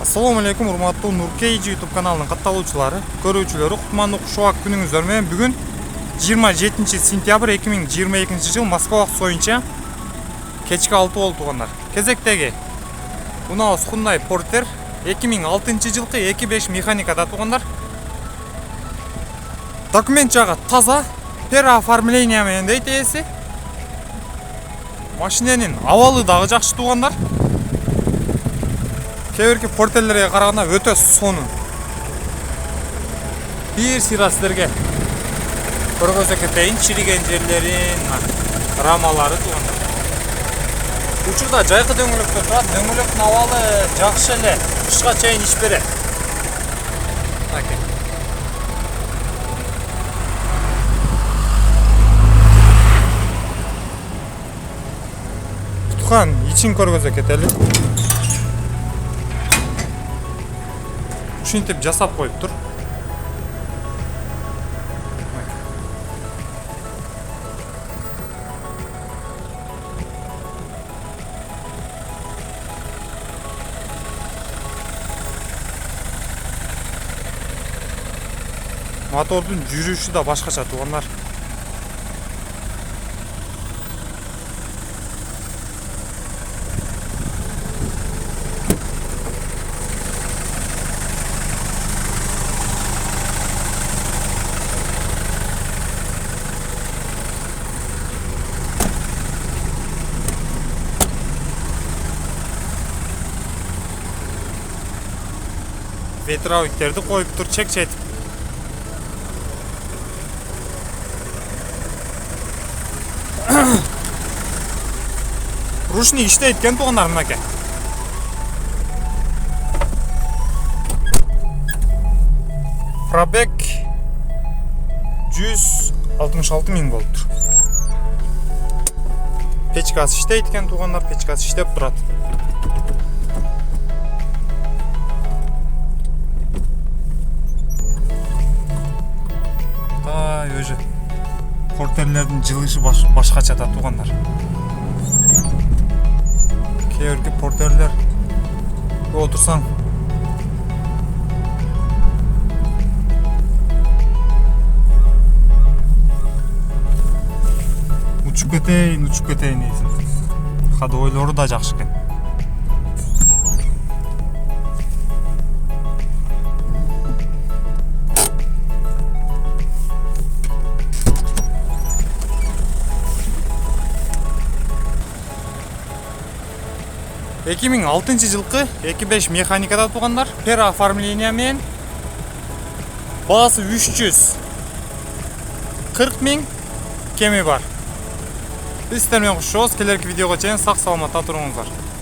Assalamu alaikum, урматтуу Нуркейджи YouTube каналынын катталуучулары, көрүүчүлөрү, кутмандуу кушубак күнүңүздөр менен. Бүгүн 27 сентябрь 2022 жыл Москва убакыты боюнча кечки 6 болду туугандар. Кезектеги унабыз Hyundai Porter 2006 жылкы 2.5 механикада туугандар. Документ жагы таза, переоформление менен дейт ээси. Машиненин абалы дагы жакшы туугандар. Кеберки портерлерге караганда өтө сонун. Бир сыйра силерге көргөзө кетейин чириген жерлерин, рамалары туугандар. Учурда жайкы дөңгөлөктөр турат, дөңгөлөктүн абалы жакшы эле, кышка чейин иш берет. Туткан ичин көргөзө кетели. Ушинтип жасап коюптур. Мотордун жүрүшү да башкача туугандар. Ветровиктерди коюптур, чек-четип. Ручник иштейт экен туугандар, мынакей. Пробег 166 000 болуптур. Печкасы иштейт экен туугандар, печкасы иштеп турат. Өзү портерлердин жылышы башкача да туугандар. Кеберки портерлер отурсаң учуп кетейин дейсиң. Ходовойлору да жакшы экен. Эки миң алтынчы жылкы 2.5 механикада туугандар. Переоформление менен баасы 340 000 кеми бар. Биз сиздер менен кошошобуз. Келерки видеого чейин сак саламатта туруңуздар.